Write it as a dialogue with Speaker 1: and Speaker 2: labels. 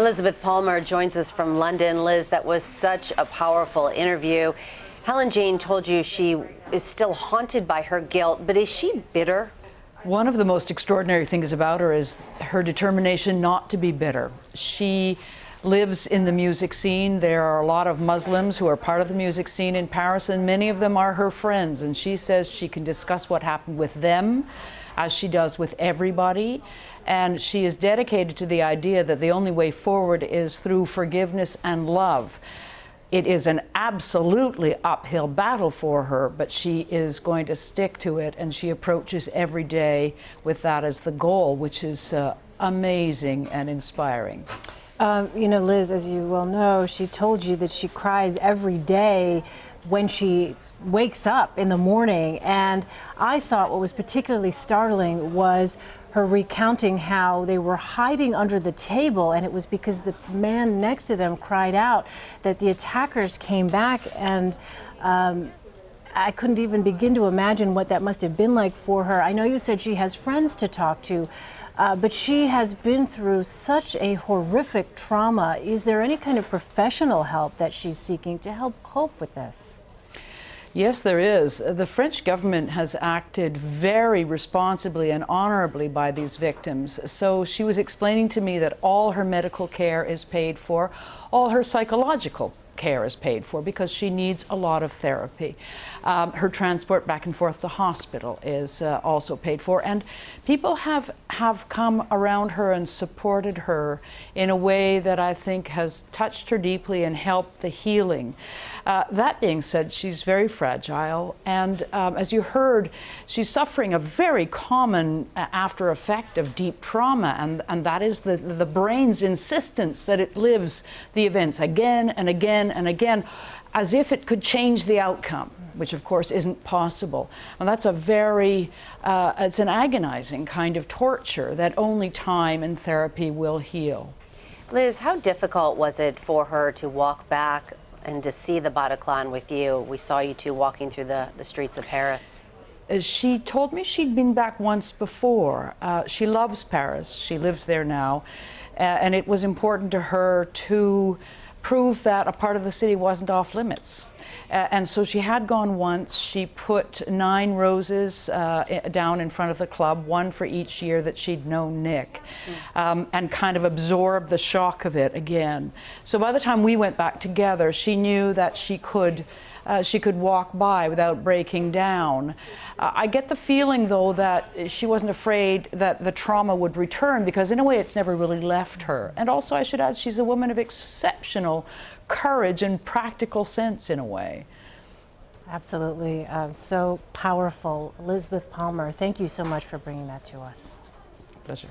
Speaker 1: Elizabeth Palmer joins us from London. Liz, that was such a powerful interview. Helen Jane told you she is still haunted by her guilt, but is she bitter?
Speaker 2: One of the most extraordinary things about her is her determination not to be bitter. She lives in the music scene. There are a lot of Muslims who are part of the music scene in Paris, and many of them are her friends. And she says she can discuss what happened with them, as she does with everybody. And she is dedicated to the idea that the only way forward is through forgiveness and love. It is an absolutely uphill battle for her, but she is going to stick to it, and she approaches every day with that as the goal, which is amazing and inspiring.
Speaker 3: You know, Liz, as you well know, she told you that she cries every day when she wakes up in the morning. And I thought what was particularly startling was her recounting how they were hiding under the table, and it was because the man next to them cried out that the attackers came back. And I couldn't even begin to imagine what that must have been like for her. I know you said she has friends to talk to, but she has been through such a horrific trauma. Is there any kind of professional help that she's seeking to help cope with this?
Speaker 2: Yes, there is. The French government has acted very responsibly and honorably by these victims. So she was explaining to me that all her medical care is paid for, all her psychological care is paid for, because she needs a lot of therapy. Her transport back and forth to hospital is also paid for, and people have come around her and supported her in a way that I think has touched her deeply and helped the healing. That being said, she's very fragile, and as you heard, she's suffering a very common after effect of deep trauma, and that is the brain's insistence that it lives the events again and again and again, as if it could change the outcome, which of course isn't possible. And that's a very, it's an agonizing kind of torture that only time and therapy will heal.
Speaker 1: Liz, how difficult was it for her to walk back and to see the Bataclan with you? We saw you two walking through the streets of Paris.
Speaker 2: She told me she'd been back once before. She loves Paris. She lives there now. And it was important to her to prove that a part of the city wasn't off limits. And so she had gone once. She put 9 roses down in front of the club, one for each year that she'd known Nick, and kind of absorbed the shock of it again. So by the time we went back together, she knew that she could walk by without breaking down. I get the feeling, though, that she wasn't afraid that the trauma would return, because in a way it's never really left her. And also, I should add, she's a woman of exceptional courage and practical sense in a way.
Speaker 3: Absolutely. So powerful. Elizabeth Palmer, thank you so much for bringing that to us.
Speaker 2: Pleasure.